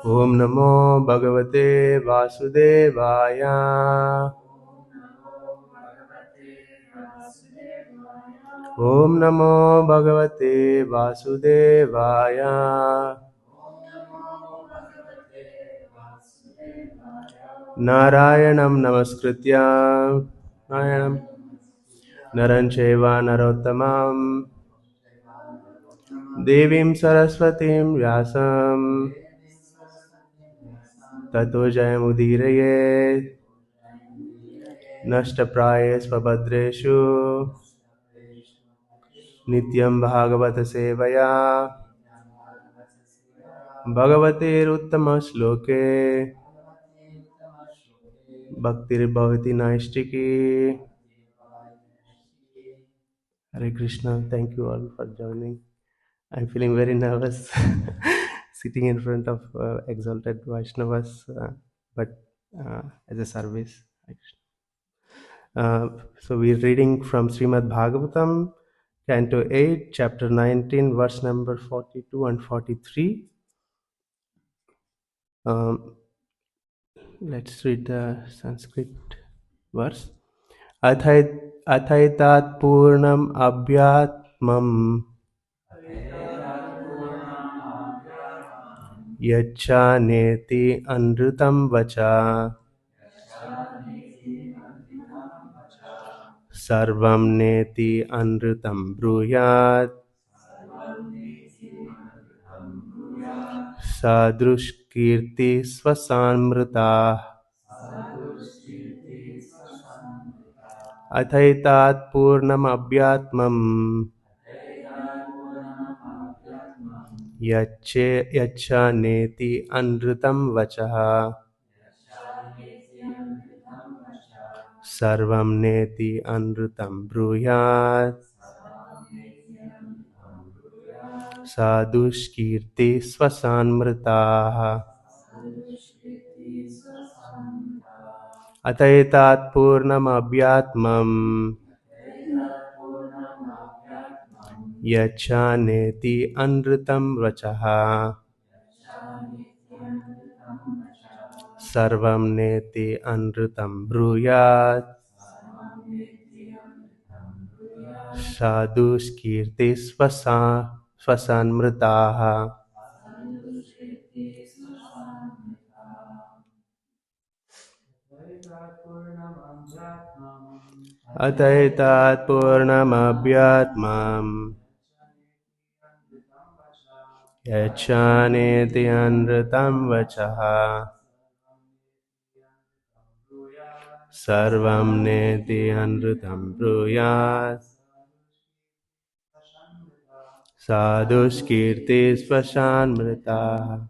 Om Namo Bhagavate Vasudevaya. Om Namo Bhagavate Vasudevaya. Narayanam Namaskritya Narayanam Naran Chaiva Narottamam Devim Saraswatim Vyasam Tato Jayamudiraye Nashtapraye Svabhadreshu Nityam Bhagavata Sevaya Bhagavatir Uttama Shloke Bhaktir Bhavati Naistiki. Hare Krishna, thank you all for joining. I'm feeling very nervous sitting in front of exalted Vaishnavas, but as a service. Hare Krishna. So we're reading from Srimad Bhagavatam, Canto 8, Chapter 19, verse number 42 and 43. Let's read the Sanskrit verse. Athaitat purnam abhyatmam yacha neti anrutam vacha sarvam neti anrutam bruyat sadrushkirti swasamrita. Athaitat purnam abhyatmam yacha neti anrutam vacha sarvam neti anrutam bruyat sadushkirti swasamritaah. Ataitat purnam abhyatmam yacha neti anrutam vachaha sarvam neti anrutam bruyat sadushkirti swasanmritaah. Ataitat purnam abhyatmam yacha neti anrutam vachaha sarvam neti anrutam bruyat sadushkirti swasanmritaah.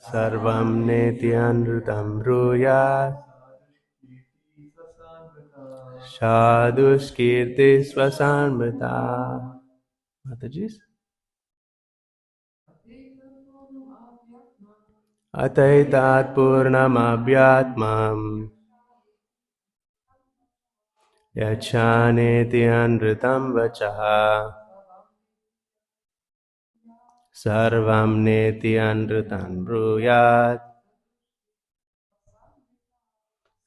Sarvam neti anrutam bruyat sadushkirti swasamrita. Mataji's. Ataitat purnam abhyatmam yacha neti anrutam vachaha sarvam neti anrutam bruyat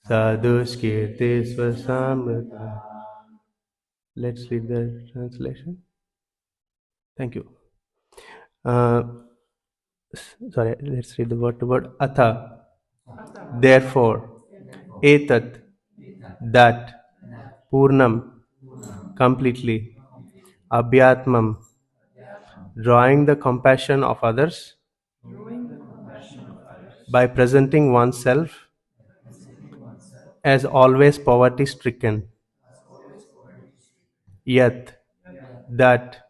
sadushkirti swasamrita. Let's read the translation. Thank you. Sorry, let's read the word to word. Atha, therefore, etat, that, purnam, completely, abhyatmam, drawing the compassion of others by presenting oneself as always poverty stricken. Yet, that,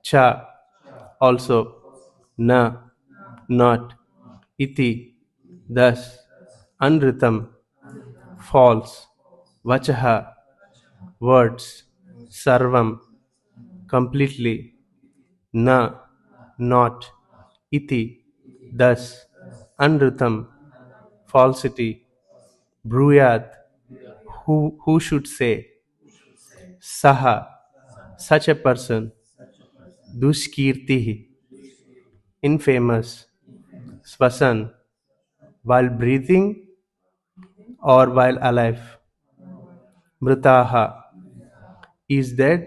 cha, also, na, not, iti, thus, anritam, false, vachaha, words, sarvam, completely, na, not, iti, thus, anrutam, falsity, bruyat, who should say, saha, such a person, dushkirtihi, infamous, swasan, while breathing or while alive, mritaha, is dead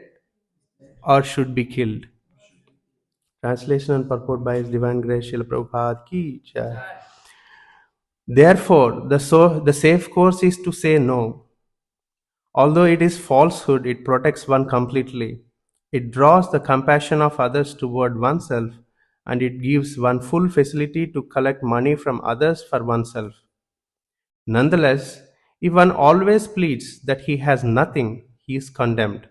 or should be killed. Translation and purport by His Divine Grace Srila Prabhupada ki jai. Therefore, the safe course is to say no. Although it is falsehood, it protects one completely. It draws the compassion of others toward oneself, and it gives one full facility to collect money from others for oneself. Nonetheless, if one always pleads that he has nothing, he is condemned,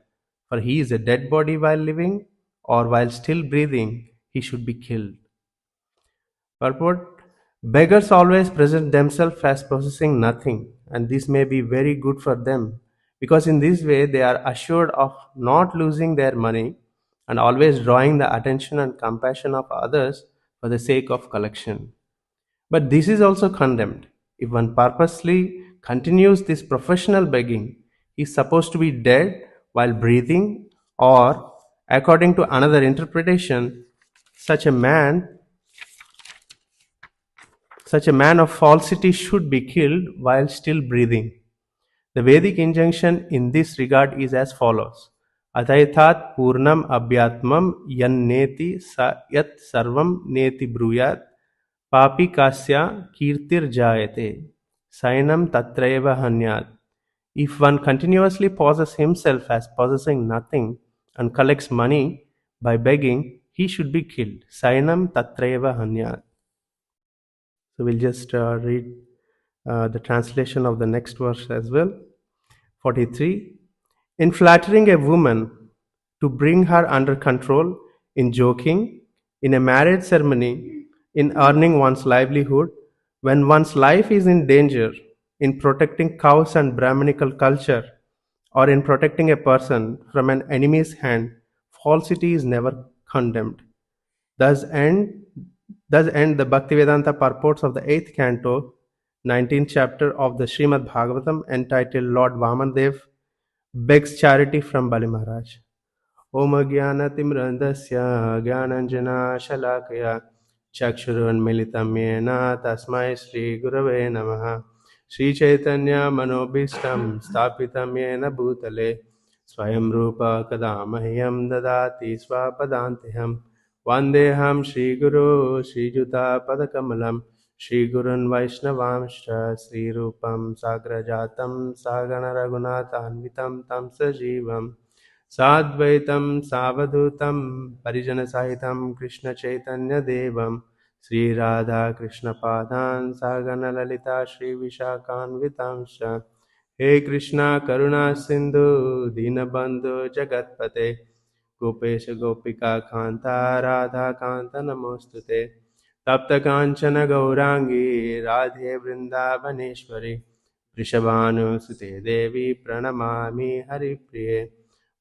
for he is a dead body while living, or while still breathing, he should be killed. Purport: beggars always present themselves as possessing nothing, and this may be very good for them, because in this way they are assured of not losing their money and always drawing the attention and compassion of others for the sake of collection. But this is also condemned. If one purposely continues this professional begging, he is supposed to be dead while breathing, or, according to another interpretation, such a man such a man of falsity should be killed while still breathing. The Vedic injunction in this regard is as follows: Atayathat Purnam Abhyatmam Yan Neti Sa Yat Sarvam Neti Bruyat Papi Kasya Kirtir Jayate Sainam Tatraiva Hanyat. If one continuously poses himself as possessing nothing and collects money by begging, he should be killed. Sainam Tatraiva Hanyat. So we'll just read the translation of the next verse as well. 43. In flattering a woman to bring her under control, in joking, in a marriage ceremony, in earning one's livelihood, when one's life is in danger, in protecting cows and Brahminical culture, or in protecting a person from an enemy's hand, falsity is never condemned. Thus end, thus end the Bhaktivedanta purports of the 8th canto, 19th chapter of the Srimad Bhagavatam, entitled Lord Vamandev begs charity from Bali Maharaj. Om Jnanatimrandasya Jnananjana Chakshurunmilitam Yena Tasmai Shri Gurave Namaha Shri Chaitanya Manobhishtam Stapitam Yena Bhutale Swayam Rupa Kadamahyam Dadati Swapadantiham Vandeham Shri Guru Shri Juta Padakamalam Shri Gurun Vaishnavamsha Shri Rupam Sagrajatam Sagana Raghunathanvitam Tam Sajivam Sadvaitam Savadutam Parijanasahitam Krishna Chaitanya Devam Sri Radha Krishna Padan Sagana Lalita Shri Vishakhanvitamsha He Krishna Karuna Sindhu Dinabandhu Jagatpate Gopesha Gopika Kanta Radha Kanta Namostute Tapta Kanchana Gaurangi Radhe Vrindavaneshwari Vrishabhanu Sute Devi Pranamami Hari Priye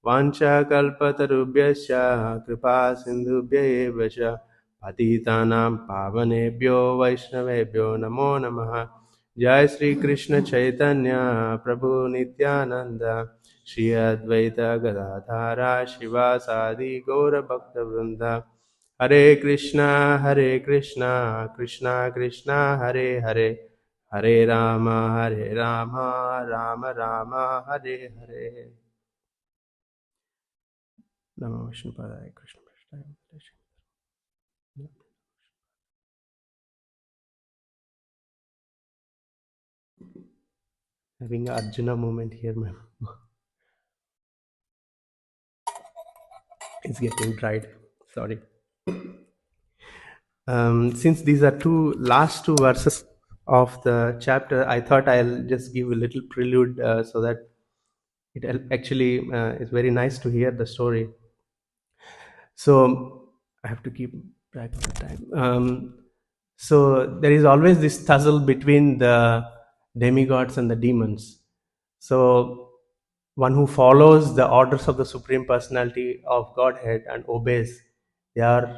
Vanchakalpatarubhyasya Kripa Sindhubhya eva cha Patitanam Pavanebhyo Vaishnavebhyo Namo Namaha Jai Sri Krishna Chaitanya Prabhu Nityananda Shri Advaita Gadadhara Shivasadi Gaura Bhakta Vrinda Hare Krishna Krishna Krishna Hare Hare Hare Rama Rama Rama Hare Hare. Namo Vishnu Padaya Krishna Prasthaya. Having a Arjuna moment here, ma'am. It's getting dried. Sorry. Since these are last two verses of the chapter, I thought I'll just give a little prelude so that it actually is very nice to hear the story. So I have to keep track of the time. So there is always this tussle between the demigods and the demons. So one who follows the orders of the Supreme Personality of Godhead and obeys, they are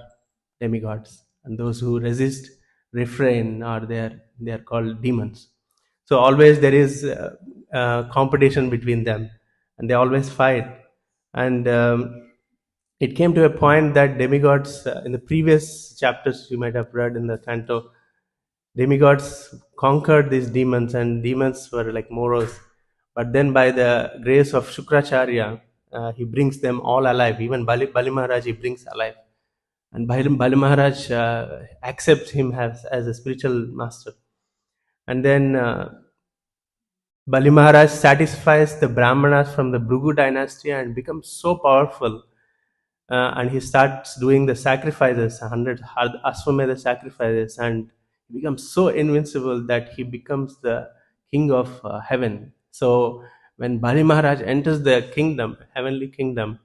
demigods, and those who resist, refrain, or they are called demons. So always there is competition between them, and they always fight. And it came to a point that demigods, in the previous chapters you might have read in the canto, demigods conquered these demons, and demons were like Moros. But then, by the grace of Shukracharya, he brings them all alive. Even Bali Maharaj, he brings alive. And Bali Maharaj accepts him as a spiritual master. And then Bali Maharaj satisfies the Brahmanas from the Bhrigu dynasty and becomes so powerful. And he starts doing the sacrifices, 100 Ashwamedha sacrifices, and he becomes so invincible that he becomes the king of heaven. So when Bali Maharaj enters the kingdom, heavenly kingdom,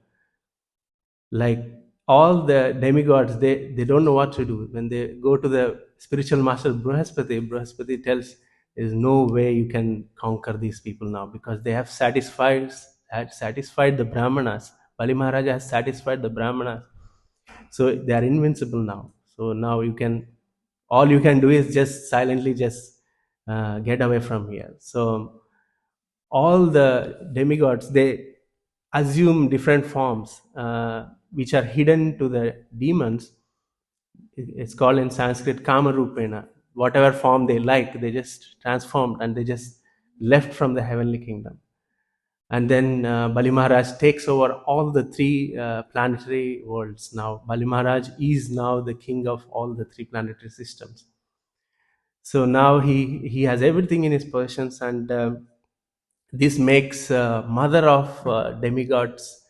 like all the demigods, they don't know what to do. When they go to the spiritual master Brihaspati tells, there's no way you can conquer these people now, because they have satisfied the Brahmanas. Bali Maharaj has satisfied the Brahmanas, so they are invincible now. So now you can, all you can do is just silently just get away from here. So all the demigods, they assume different forms, which are hidden to the demons. It's called in Sanskrit kama rupena. Whatever form they like, they just transformed, and they just left from the heavenly kingdom. And then Bali Maharaj takes over all the three planetary worlds. Now Bali Maharaj is now the king of all the three planetary systems. So now he has everything in his possessions. And this makes mother of demigods,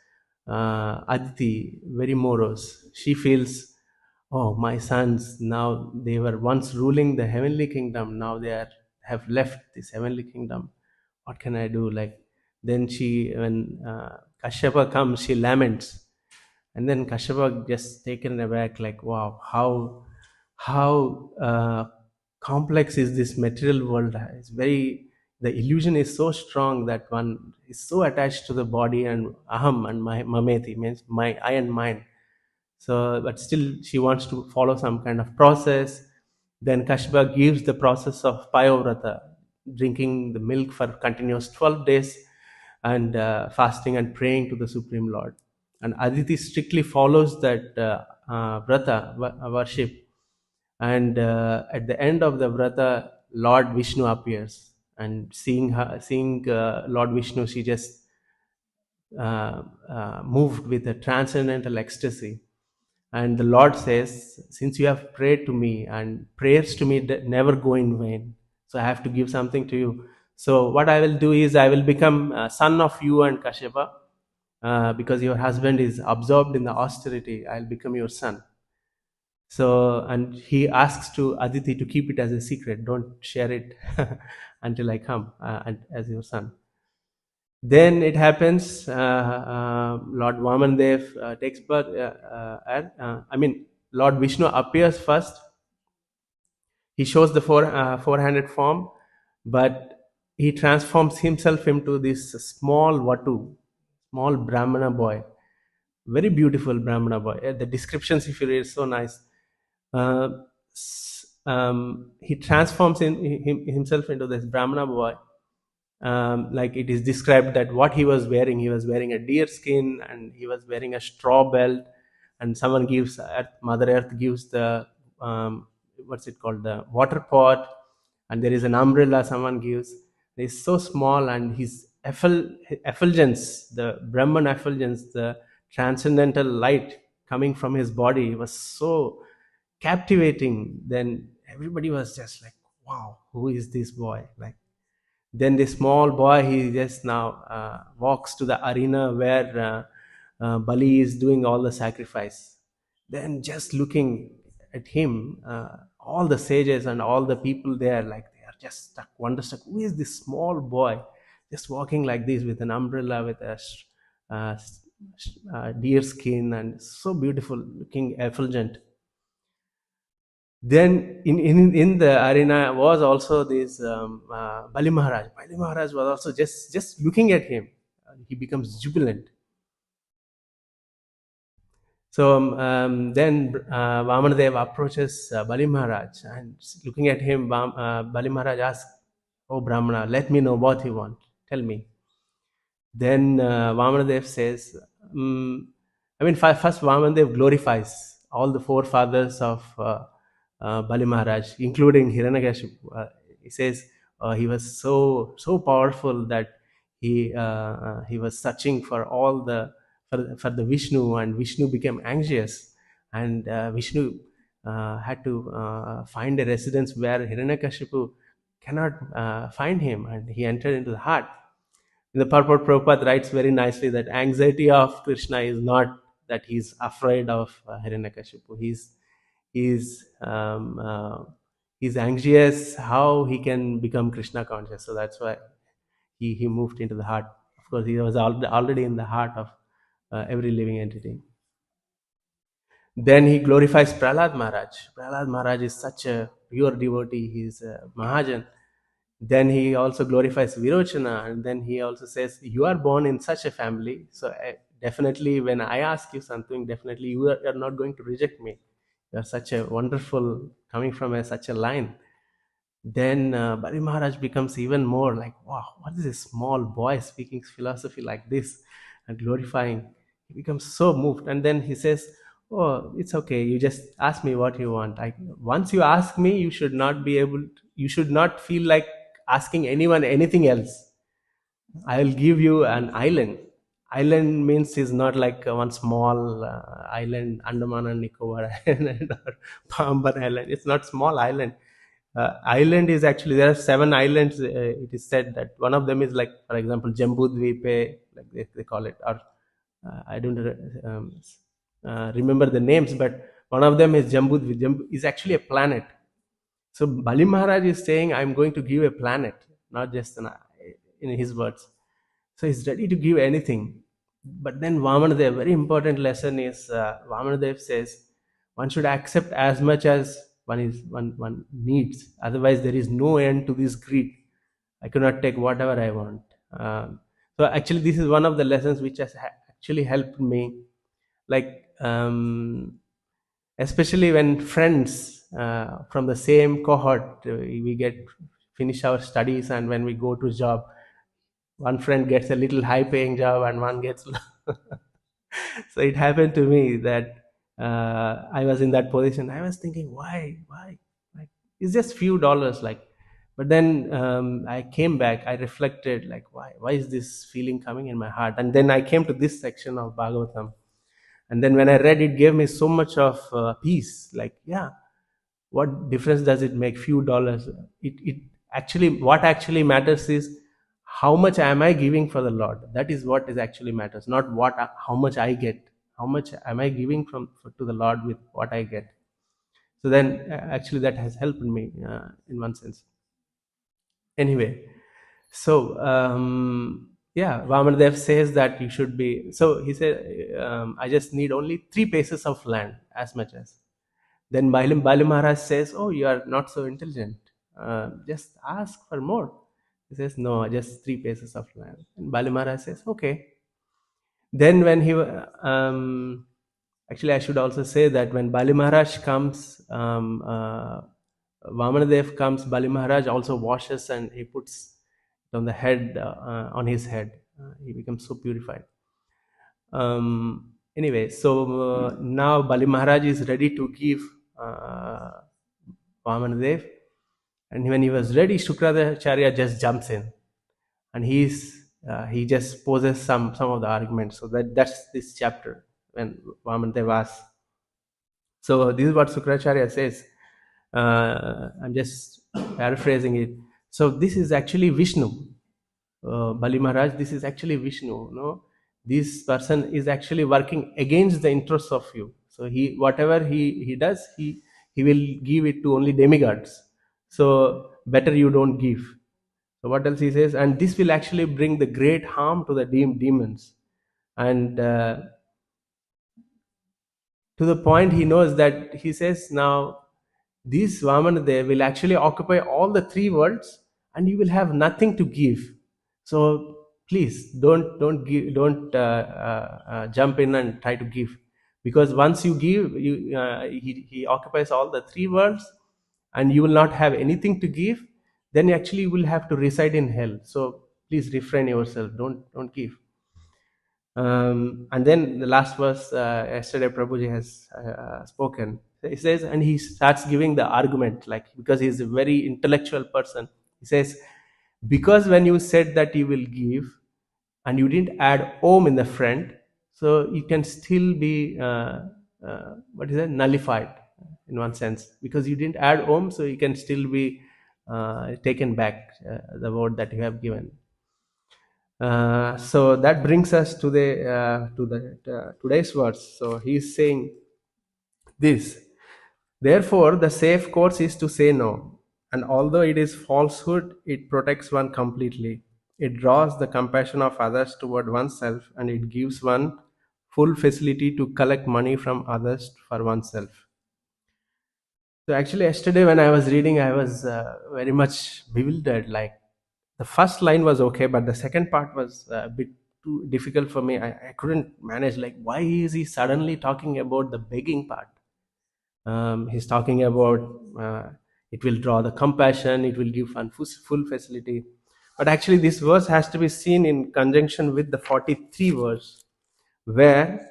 Aditi, very morose. She feels, oh, my sons, now they were once ruling the heavenly kingdom, now have left this heavenly kingdom. What can I do? Like, then when Kashyapa comes, she laments. And then Kashyapa just taken aback, like, wow, how complex is this material world? It's very, the illusion is so strong that one is so attached to the body, and aham and my mameti means my I and mine. So, but still she wants to follow some kind of process. Then Kashba gives the process of payovrata, drinking the milk for continuous 12 days, and fasting and praying to the Supreme Lord. And Aditi strictly follows that vrata, worship. And at the end of the vrata, Lord Vishnu appears. And seeing Lord Vishnu, she just moved with a transcendental ecstasy. And the Lord says, since you have prayed to me, and prayers to me never go in vain, so I have to give something to you. So what I will do is, I will become a son of you and Kashyapa, because your husband is absorbed in the austerity. I'll become your son. So, and he asks to Aditi to keep it as a secret. Don't share it until I come, and as your son. Then it happens, Lord Vamandev takes birth. Lord Vishnu appears first. He shows the four-handed form, but he transforms himself into this small Vatu, small Brahmana boy, very beautiful Brahmana boy. The descriptions, if you read, so nice. Uh, he transforms himself into this Brahmana boy. Like it is described that what he was wearing a deer skin, and he was wearing a straw belt. And someone gives Mother Earth gives the what's it called, the water pot, and there is an umbrella someone gives. He's so small, and his effulgence, the Brahman effulgence, the transcendental light coming from his body was so captivating. Then everybody was just like, wow, who is this boy? Like, then the small boy, he just now walks to the arena where Bali is doing all the sacrifice. Then just looking at him, all the sages and all the people there, like they are just stuck, wonderstruck. Who is this small boy just walking like this with an umbrella, with a deer skin, and so beautiful looking, effulgent. Then in the arena was also this Bali Maharaj. Bali Maharaj was also just looking at him. He becomes jubilant. So then Vamanadev approaches Bali Maharaj, and looking at him, Bali Maharaj asks, "Oh Brahmana, let me know what you want. Tell me." Then Vamanadev says, first Vamanadev glorifies all the forefathers of Bali Maharaj, including Hiranyakashipu. He says he was so powerful that he was searching for all the for the Vishnu, and Vishnu became anxious, and Vishnu had to find a residence where Hiranyakashipu cannot find him, and he entered into the heart. The purport, Prabhupada writes very nicely that anxiety of Krishna is not that he's afraid of Hiranyakashipu. He's he's anxious how he can become Krishna conscious. So that's why he moved into the heart. Of course, he was already in the heart of every living entity. Then he glorifies Prahlad Maharaj. Prahlad Maharaj is such a pure devotee. He's a Mahajan. Then he also glorifies Virochana, and then he also says, "You are born in such a family, so definitely when I ask you something, definitely you are not going to reject me. You are such a wonderful, coming from such a line." Then Bali Maharaj becomes even more like, wow, what is this small boy speaking philosophy like this and glorifying? He becomes so moved. And then he says, "Oh, it's okay. You just ask me what you want. Once you ask me, you should not feel like asking anyone anything else. I will give you an island." Island means is not like one small island, Andaman and Nicobar Island or Pamban Island. It's not small island. Island is actually, there are 7 islands. It is said that one of them is like, for example, Jambudvipe, like they call it, or I don't remember the names, but one of them is Jambudvipe. Is actually a planet. So Bali Maharaj is saying, "I'm going to give a planet, not just in his words." So he's ready to give anything. But then Vamanadev, very important lesson is Vamanadev says one should accept as much as one needs. Otherwise, there is no end to this greed. I cannot take whatever I want. So actually, this is one of the lessons which has actually helped me. Like especially when friends from the same cohort, we get finish our studies, and when we go to job, one friend gets a little high paying job and one gets so it happened to me that I was in that position. I was thinking, why like, it's just few dollars, like. But then I came back, I reflected, like, why is this feeling coming in my heart? And then I came to this section of Bhagavatam, and then when I read, it gave me so much of peace. Like, yeah, what difference does it make? Few dollars. It actually, what actually matters is how much am I giving for the Lord. That is what is actually matters, not how much I get. How much am I giving to the Lord with what I get? So then actually that has helped me in one sense. Anyway, so yeah, Vamanadev says that you should be, so he said, I just need only 3 paces of land, as much as. Then Bali Maharaj says, "Oh, you are not so intelligent. Just ask for more." He says, "No, just 3 paces of land." And Bali Maharaj says, "Okay." Then when actually, I should also say that when Bali Maharaj comes, Vamanadev comes, Bali Maharaj also washes and he puts it on the head, on his head. He becomes so purified. Anyway, so now Bali Maharaj is ready to give uh, Vamanadev, and when he was ready, Shukracharya just jumps in, and he just poses some of the arguments. So that's this chapter when Vamanadev asks. So this is what Shukracharya says. I'm just paraphrasing it. So this is actually Vishnu. Bali Maharaj, this is actually Vishnu. No, this person is actually working against the interests of you. So whatever he does, he will give it to only demigods. So better you don't give. So what else he says? And this will actually bring the great harm to the demons. And to the point he knows that he says, now these Vamanadev will actually occupy all the 3 worlds, and you will have nothing to give. So please don't jump in and try to give. because once you give, he occupies all the three worlds, and you will not have anything to give, then actually you will have to reside in hell. So please refrain yourself, don't give. And then the last verse, yesterday Prabhuji has spoken. He says, and he starts giving the argument, like, because he's a very intellectual person. He says, because when you said that you will give, and you didn't add om in the front, so you can still be what is that, nullified in one sense, because you didn't add om, so you can still be taken back, the word that you have given. So that brings us to the today's words. So he's saying this: therefore, the safe course is to say no, and although it is falsehood, it protects one completely. It draws the compassion of others toward oneself, and it gives one full facility to collect money from others for oneself. So actually, yesterday when I was reading, I was very much bewildered. Like, the first line was okay, but the second part was a bit too difficult for me. I couldn't manage. Like, why is he suddenly talking about the begging part? He's talking about it will draw the compassion, it will give one full facility. But actually, this verse has to be seen in conjunction with the 43 verse, where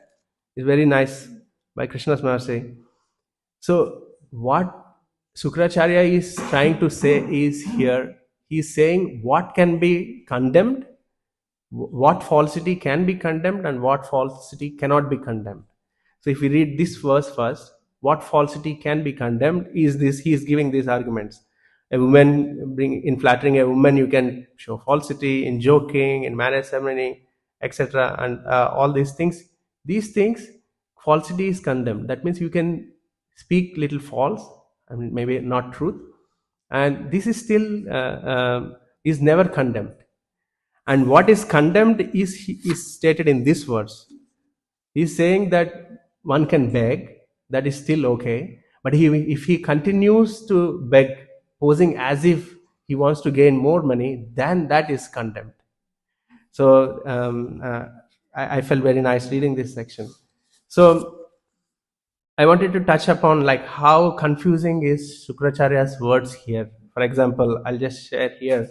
is very nice by Krishna's Maharaj. So, what Sukracharya is trying to say is here, he is saying what can be condemned, what falsity can be condemned, and what falsity cannot be condemned. So, if we read this verse first, what falsity can be condemned is this, he is giving these arguments. A woman, in flattering a woman, you can show falsity, in joking, in marriage ceremony, etc., and all these things. These things, falsity is condemned. That means you can speak little false, I mean maybe not truth, and this is still is never condemned. And what is condemned is stated in this verse. He's saying that one can beg, that is still okay, but if he continues to beg, posing as if he wants to gain more money, then that is condemned. So I felt very nice reading this section. So I wanted to touch upon like how confusing is Shukracharya's words here. For example, I'll just share here.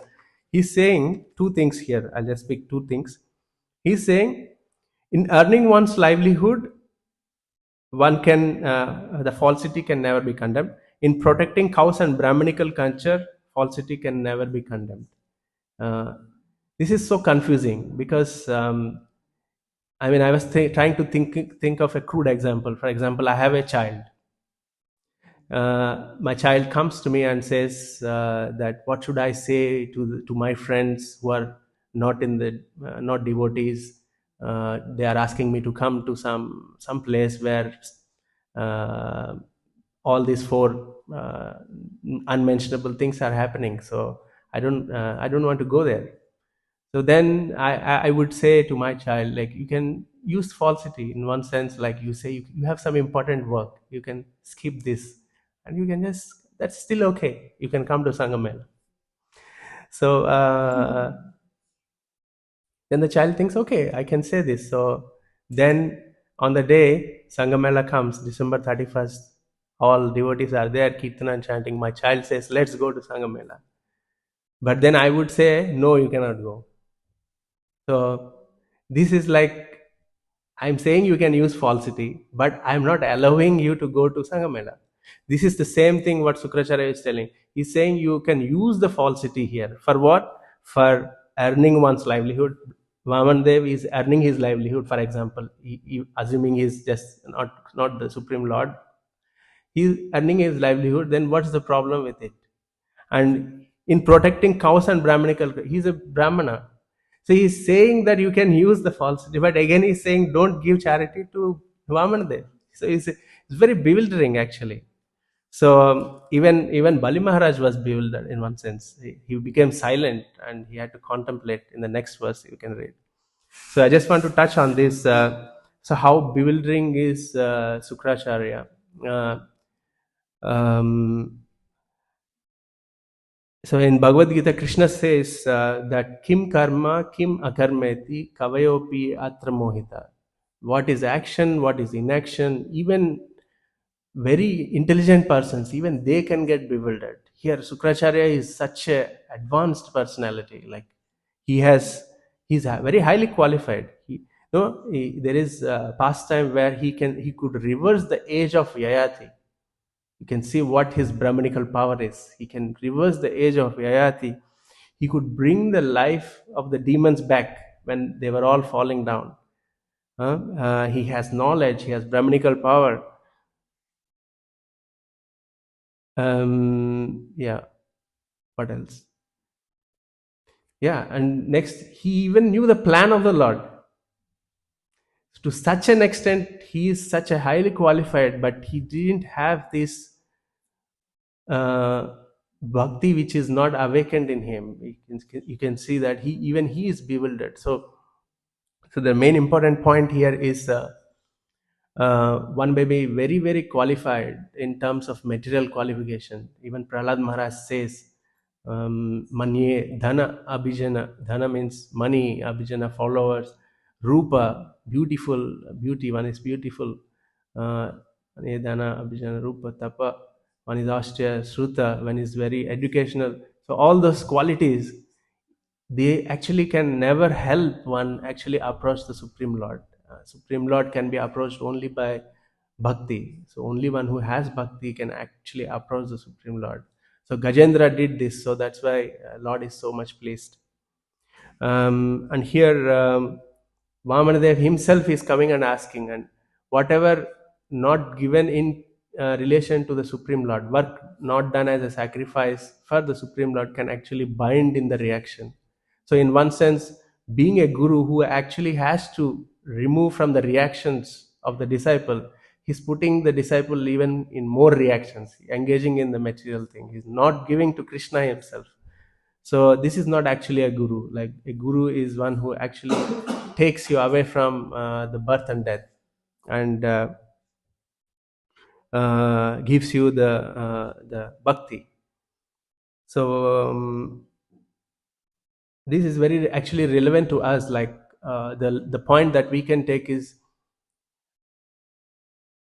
He's saying two things here. I'll just pick two things. He's saying, in earning one's livelihood, one can the falsity can never be condemned. In protecting cows and Brahminical culture, falsity can never be condemned. Uh, this is so confusing because I mean, I was trying to think of a crude example. For example, I have a child. My child comes to me and says that what should I say to my friends who are not in the not devotees. They are asking me to come to some place where uh, all these four unmentionable things are happening. So I don't want to go there. So then I would say to my child, like, you can use falsity in one sense, like you say you have some important work, you can skip this, and you can just, that's still okay, you can come to Sangamela. So then the child thinks, okay, I can say this. So then on the day Sangamela comes, December 31st, all devotees are there, Kirtana and chanting. My child says, let's go to Sangamela. But then I would say, no, you cannot go. So this is like, I'm saying you can use falsity, but I'm not allowing you to go to Sangamela. This is the same thing what Sukracharya is telling. He's saying you can use the falsity here. For what? For earning one's livelihood. Vaman Dev is earning his livelihood, for example. Assuming he's just not the Supreme Lord, he's earning his livelihood, then what's the problem with it? And in protecting cows and Brahminical, he's a Brahmana. So he's saying that you can use the falsity, but again he's saying don't give charity to Vamandev. So it's very bewildering actually. So even Bali Maharaj was bewildered in one sense. He became silent and he had to contemplate. In the next verse you can read. So I just want to touch on this. So how bewildering is Sukracharya? Uh, um, So in Bhagavad Gita, Krishna says that kim karma, kim akarmeti, kavayopi atra mohita. what is action, what is inaction. Even very intelligent persons, even they can get bewildered. Here Sukracharya is such a advanced personality. Like, he has he's very highly qualified. There is a pastime where he could reverse the age of Yayati. You can see what his Brahmanical power is. He can reverse the age of Yayati. He could bring the life of the demons back when they were all falling down. He has knowledge, he has Brahmanical power. Yeah, what else? Yeah, and next, he even knew the plan of the Lord. To such an extent, he is such a highly qualified, but he didn't have this uh, bhakti which is not awakened in him. You can see that he is bewildered. So the main important point here is, one may be very, very qualified in terms of material qualification. Even Prahlad Maharaj says, Manye Dhana Abhijana. Dhana means money, Abhijana followers, Rupa, beautiful, beauty, one is beautiful. Manye Dhana Abhijana Rupa, Tapa, one is austere, Sruta, one is very educational. So all those qualities, they actually can never help one actually approach the Supreme Lord. Supreme Lord can be approached only by bhakti. So only one who has bhakti can actually approach the Supreme Lord. So Gajendra did this, so that's why Lord is so much pleased. And here, Vamanadev himself is coming and asking, and whatever not given in relation to the Supreme Lord, work not done as a sacrifice for the Supreme Lord, can actually bind in the reaction. So, in one sense, being a guru who actually has to remove from the reactions of the disciple, he's putting the disciple even in more reactions, engaging in the material thing. He's not giving to Krishna himself. So this is not actually a guru. Like, a guru is one who actually takes you away from the birth and death, and gives you the bhakti. So this is very actually relevant to us. Like, the point that we can take is,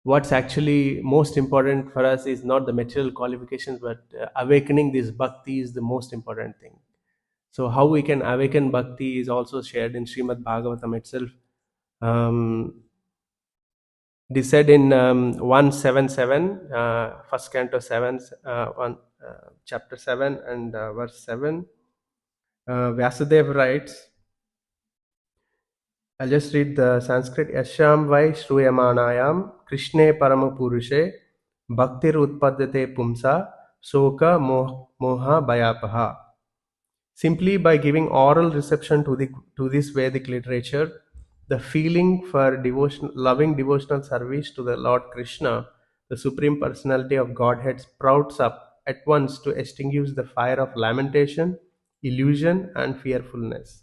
what's actually most important for us is not the material qualifications, but awakening this bhakti is the most important thing. So how we can awaken bhakti is also shared in Srimad Bhagavatam itself. It is said in 177, first canto 7, chapter 7 and verse 7. Vyasadeva writes, I'll just read the Sanskrit. Yasham vai shruyamanayam Krishne paramapurushe bhaktir utpadyate pumsa soka moha bayapaha. Simply by giving oral reception to this Vedic literature, the feeling for loving devotional service to the Lord Krishna, the Supreme Personality of Godhead, sprouts up at once to extinguish the fire of lamentation, illusion, and fearfulness.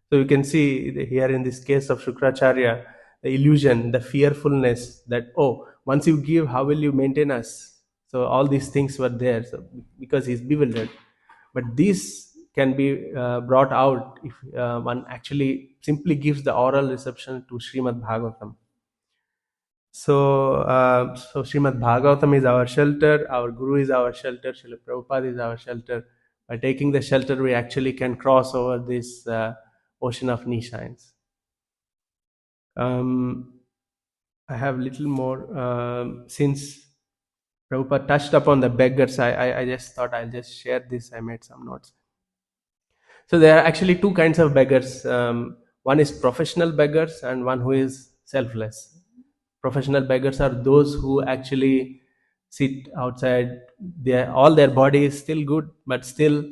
So you can see here in this case of Shukracharya, the illusion, the fearfulness that, oh, once you give, how will you maintain us? So all these things were there. So because he's bewildered, but these can be brought out if one actually simply gives the oral reception to Srimad Bhagavatam. So Srimad Bhagavatam is our shelter, our Guru is our shelter, Srila Prabhupada is our shelter. By taking the shelter, we actually can cross over this ocean of Nishines. I have little more, since Prabhupada touched upon the beggars. I just thought I'll just share this. I made some notes. So there are actually two kinds of beggars. One is professional beggars and one who is selfless. Professional beggars are those who actually sit outside. All their body is still good, but still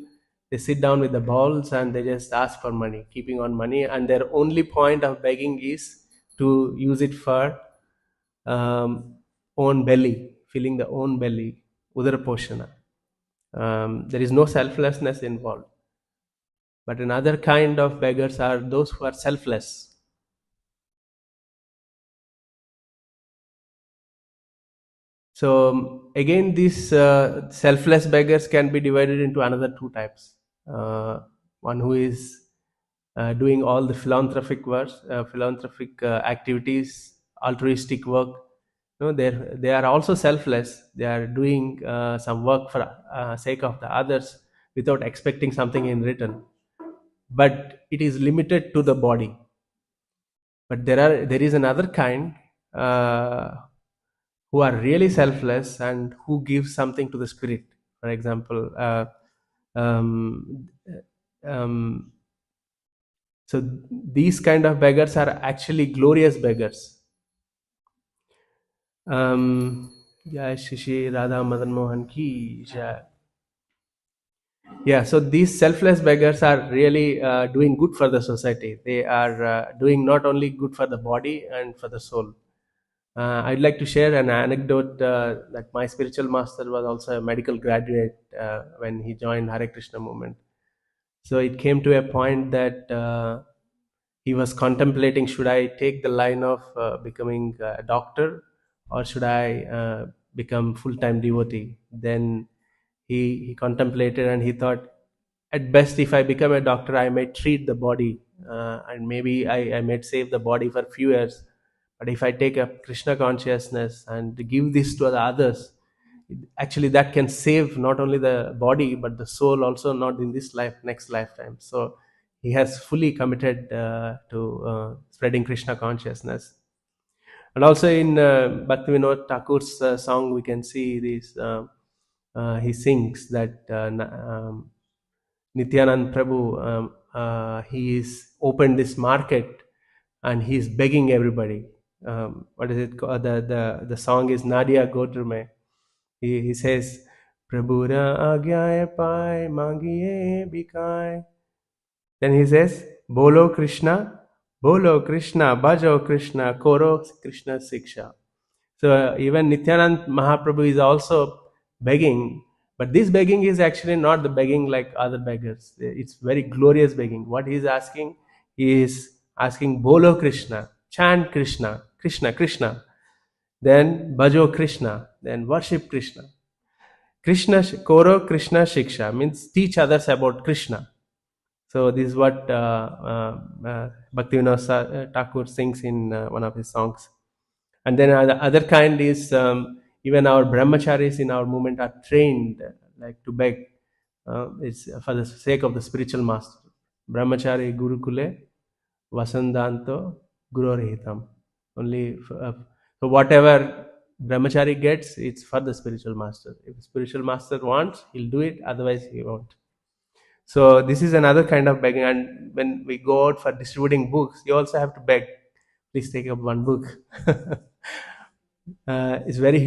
they sit down with the bowls and they just ask for money, keeping on money. And their only point of begging is to use it for own belly, filling the own belly, udara poshana. There is no selflessness involved. But another kind of beggars are those who are selfless. So again, these selfless beggars can be divided into another two types. One who is doing all the philanthropic activities, altruistic work. They are also selfless. They are doing some work for sake of the others without expecting something in return. But it is limited to the body. But there is another kind uh, who are really selfless and who give something to the spirit. For example, um, um, so these kind of beggars are actually glorious beggars. Jai Shishi Radha Madan Mohan ki jai. Yeah, so these selfless beggars are really doing good for the society. They are doing not only good for the body and for the soul. I'd like to share an anecdote that my spiritual master was also a medical graduate when he joined Hare Krishna movement. So it came to a point that he was contemplating, should I take the line of becoming a doctor, or should I become full-time devotee? Then he contemplated and he thought, at best, if I become a doctor, I may treat the body, and maybe I may save the body for a few years. But if I take up Krishna consciousness and give this to the others, actually that can save not only the body but the soul also, not in this life, next lifetime. So he has fully committed to spreading Krishna consciousness. And also in Bhaktivinoda Thakur's song, we can see this. He sings that Nityanand Prabhu, he is opened this market and he is begging everybody. What is it called? The song is Nadia Godrume. He says, Prabhura agyaye pai magiye bikaye. Then he says, Bolo Krishna, Bhajo Krishna, Koro Krishna Siksha. So even Nityanand Mahaprabhu is also begging, but this begging is actually not the begging like other beggars. It's very glorious begging. What he is asking, he is asking Bolo Krishna, chant Krishna, Krishna, Krishna, then Bhajo Krishna, then worship Krishna. Koro Krishna Shiksha means teach others about Krishna. So this is what Bhaktivinoda Thakur sings in one of his songs. And then the other kind is even our brahmacharis in our movement are trained like to beg. It's for the sake of the spiritual master. Brahmachari Gurukule Vasandanto Gurorehitam. Only so whatever brahmachari gets, it's for the spiritual master. If the spiritual master wants, he'll do it. Otherwise, he won't. So this is another kind of begging. And when we go out for distributing books, you also have to beg. Please take up one book. It's very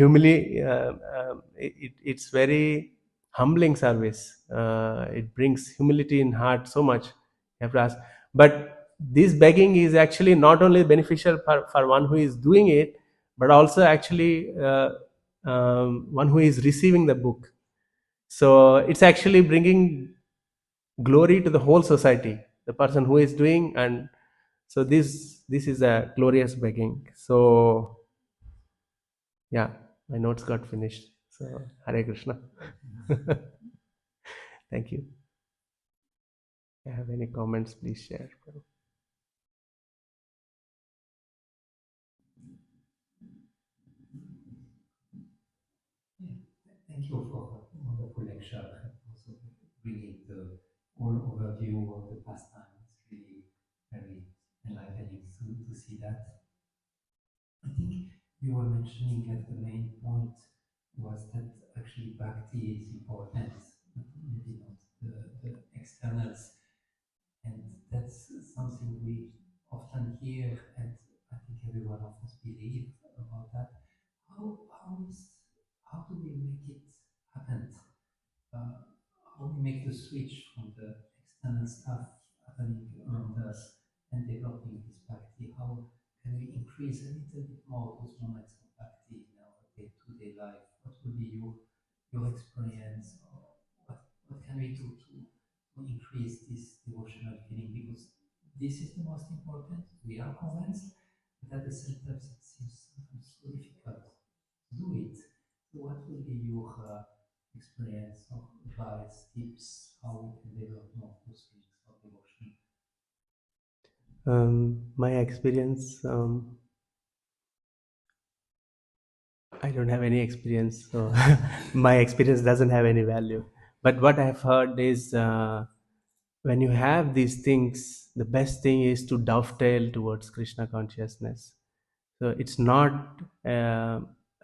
it's very humbling service. It brings humility in heart so much. You have to ask. But this begging is actually not only beneficial for one who is doing it, but also actually one who is receiving the book. So it's actually bringing glory to the whole society, the person who is doing. And so this is a glorious begging. So yeah, my notes got finished. So Hare Krishna. Thank you. If you have any comments, please share. Yeah, thank you for a wonderful lecture and also bringing the whole overview of the pastime. It's really very enlightening to see that. I think you were mentioning that the main point was that actually bhakti is important, maybe not the externals. And that's something we often hear, and I think every one of us believe about that. How is how do we make it happen? Uh, how we make the switch from the external stuff happening around us and developing this bhakti? How can we increase a little bit more those moments of bhakti in our day-to-day life? What would be your experience? Or what can we do to increase this devotional feeling? Because this is the most important. We are convinced, but at the same time, it seems sometimes so difficult to do it. So, what will be your experience or advice, tips, how we can develop more those feelings of devotion? My experience, I don't have any experience, so my experience doesn't have any value. But what I've heard is, when you have these things, the best thing is to dovetail towards Krishna consciousness. So it's not a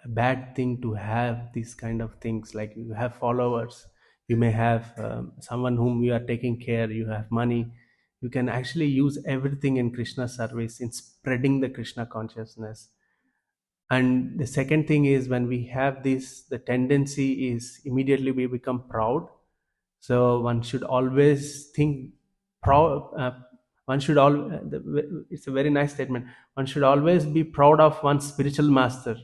bad thing to have these kind of things. Like, you have followers, you may have someone whom you are taking care, you have money. You can actually use everything in Krishna service in spreading the Krishna consciousness. And the second thing is, when we have this, the tendency is immediately we become proud. So one should always think proud. One should all. It's a very nice statement. One should always be proud of one's spiritual master.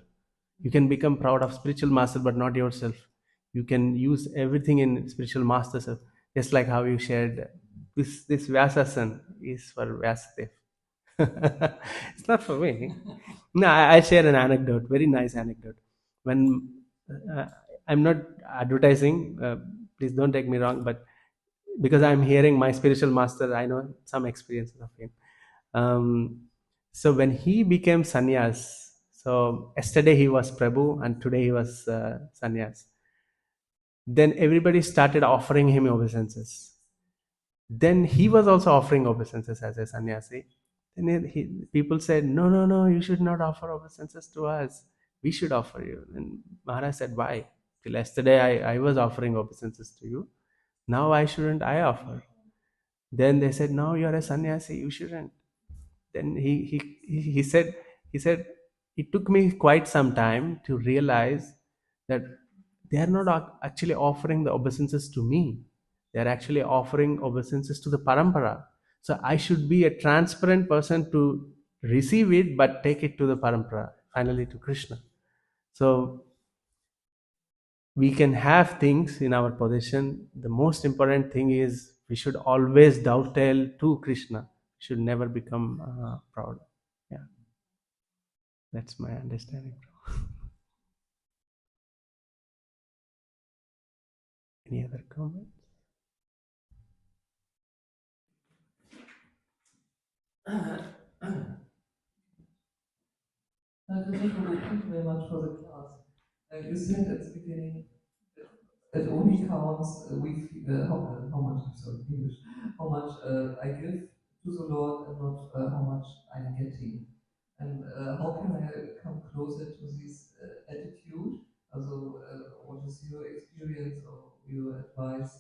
You can become proud of spiritual master, but not yourself. You can use everything in spiritual master self. Just like how you shared, this Vyasasan is for Vyasadev. It's not for me. No, I share an anecdote, very nice anecdote. When uh, I'm not advertising, please don't take me wrong, but because I'm hearing my spiritual master, I know some experiences of him. Um, so when he became sannyas, so yesterday he was Prabhu and today he was sannyas. Then everybody started offering him obeisances. Then he was also offering obeisances as a sannyasi. Then people said, no, no, no, you should not offer obeisances to us. We should offer you. And Maharaj said, why? Till yesterday I was offering obeisances to you. Now why shouldn't I offer? Then they said, no, you're a sannyasi, you shouldn't. Then he said it took me quite some time to realize that they are not actually offering the obeisances to me. They are actually offering obeisances to the parampara. So I should be a transparent person to receive it, but take it to the parampara, finally to Krishna. So we can have things in our possession. The most important thing is we should always dovetail to Krishna. We should never become proud. Yeah, that's my understanding. Any other comments? Thank you very much for the class. You said at the beginning it only counts with how much, I'm sorry, English, how much I give to the Lord and not how much I'm getting. And how can I come closer to this attitude? Also, what is your experience or your advice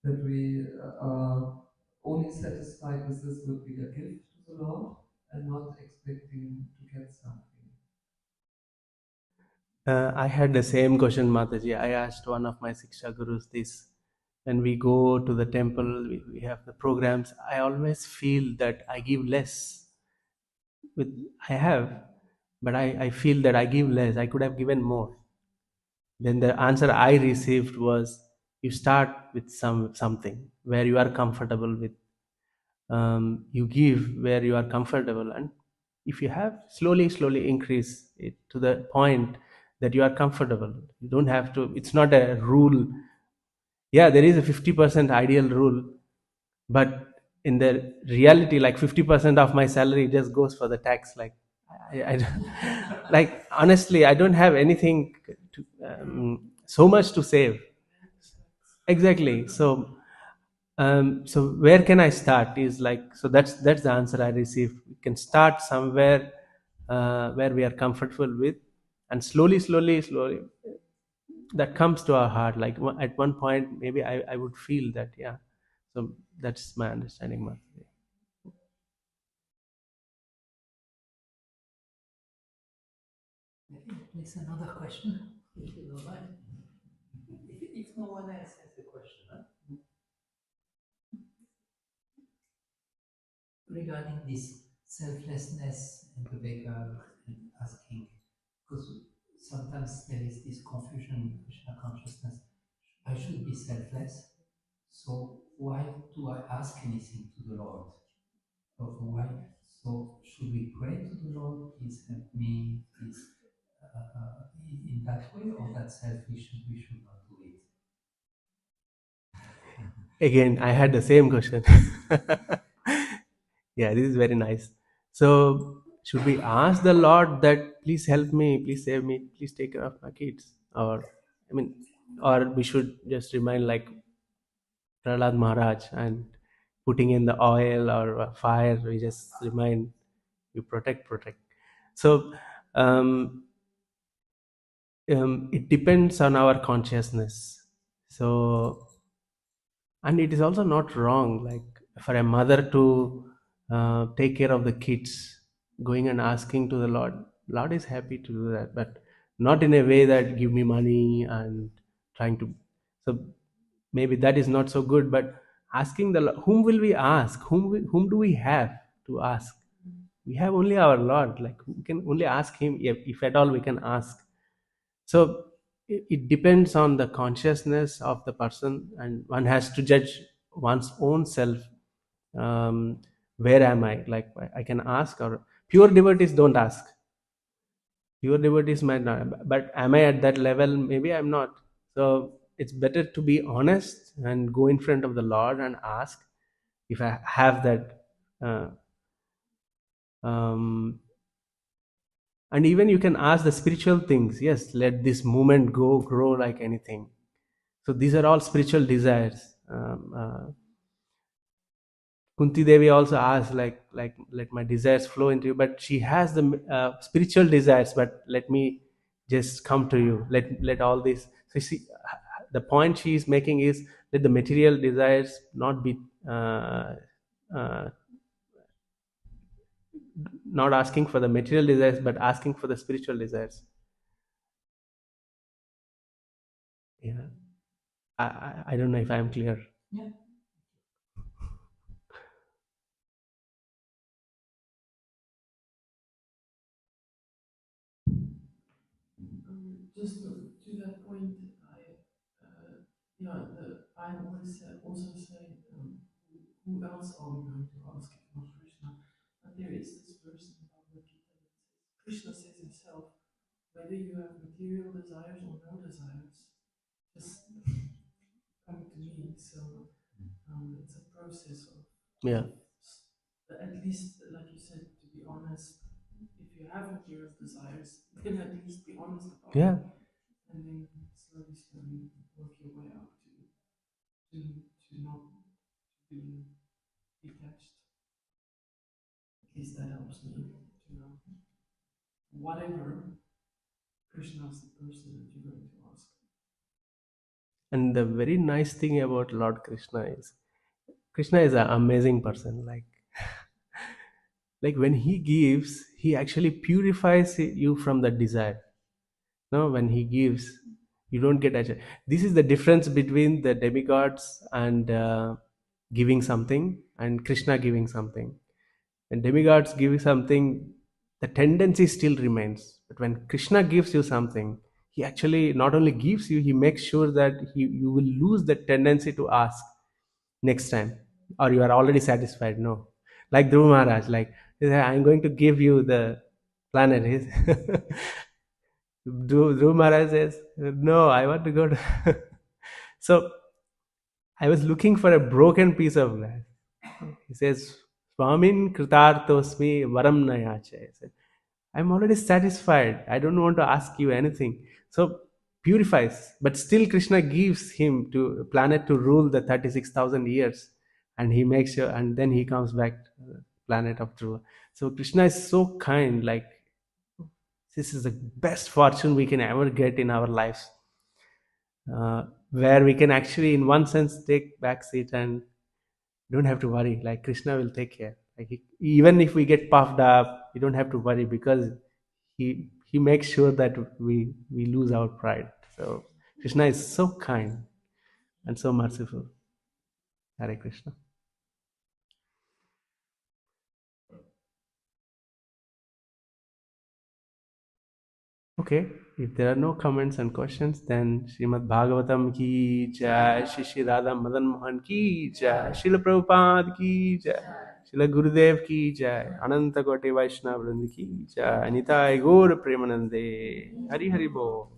that we are only satisfied with this would be a gift to the Lord and not expecting to get something? I had the same question, Mataji. I asked one of my Siksha Gurus this. When we go to the temple, we have the programs. I always feel that I give less. With I have, but I feel that I give less. I could have given more. Then the answer I received was, you start with something where you are comfortable with. You give where you are comfortable, and if you have, slowly increase it to the point that you are comfortable. You don't have to. It's not a rule. Yeah, there is a 50% ideal rule, but in the reality, like 50% of my salary just goes for the tax. Like like honestly, I don't have anything to, so much to save. Exactly. So where can I start is like, so that's the answer I received. We can start somewhere where we are comfortable with, and slowly that comes to our heart. Like at one point maybe I would feel that, yeah. So that's my understanding, Matthew. Please, another question, if you don't mind. If no one else has a question, huh? Regarding this selflessness and the beggar and asking, because sometimes there is this confusion in Krishna consciousness. I should be selfless, so why do I ask anything to the Lord? Or why? So should we pray to the Lord? Please help me. Please, in that way, or that selfish? We should not do it. Again, I had the same question. Yeah, this is very nice. So, should we ask the Lord that please help me, please save me, please take care of my kids, or I mean, or we should just remain like Prahlad Maharaj and putting in the oil or fire, we just remind you protect, protect. So, um, it depends on our consciousness. So, and it is also not wrong, like for a mother to take care of the kids, going and asking to the Lord is happy to do that, but not in a way that give me money and trying to. So maybe that is not so good, but asking the Lord, whom will we ask, whom do we have to ask? We have only our Lord, like we can only ask him, if at all we can ask. So it depends on the consciousness of the person, and one has to judge one's own self. um, where am I, like I can ask, or pure devotees don't ask. Pure devotees might not, but am I at that level? Maybe I'm not. So it's better to be honest and go in front of the Lord and ask if I have that. uh, um, and even you can ask the spiritual things. Yes, let this movement go grow like anything. So these are all spiritual desires. Kunti Devi also asked, like, let my desires flow into you. But she has the spiritual desires. But let me just come to you. Let all this. So see, the point she is making is, let the material desires not be, uh, uh, not asking for the material desires, but asking for the spiritual desires. Yeah, I don't know if I am clear. Yeah. Just to that point, I always also say, who else are we going to ask if not Krishna? But there is this verse in Bhagavad Gita that says, Krishna says himself, whether you have material desires or no desires, just come to me. So it's a process of, Yeah, at least, like you said, to be honest. If you have material desires, then at least be honest about yeah. it, and then slowly, slowly work your way up to not be detached. At least that helps me to know whatever Krishna is the person that you're going to ask. And the very nice thing about Lord Krishna is, Krishna is an amazing person. Like when he gives, he actually purifies you from the desire. No, when he gives, you don't get attached. This is the difference between the demigods and giving something, and Krishna giving something. When demigods give something, the tendency still remains. But when Krishna gives you something, he actually not only gives you, he makes sure that you will lose the tendency to ask next time, or you are already satisfied. No, like Dhruv Maharaj, like he said, I'm going to give you the planet. Dhruv Maharaj says, no, I want to go to. So I was looking for a broken piece of glass. He says, Swamin Kritartosmi Varam Nayache. I said, I'm already satisfied. I don't want to ask you anything. So purifies, but still Krishna gives him to planet to rule the 36,000 years, and he makes sure, and then he comes back to the planet of Dhruva. So Krishna is so kind. Like this is the best fortune we can ever get in our lives, where we can actually, in one sense, take back seat and don't have to worry. Like Krishna will take care. Like even if we get puffed up, you don't have to worry, because he makes sure that we lose our pride. So Krishna is so kind and so merciful. Hare Krishna. Okay, if there are no comments and questions, then Srimad Bhagavatam ki jai, Shri Radha Madan Mohan ki jai, Srila Prabhupada ki jai, Srila Gurudev ki jai, Ananta Koti Vaishnava Vrinda ki jai, Nitai Gaur Premanande, Hari Hari Bo.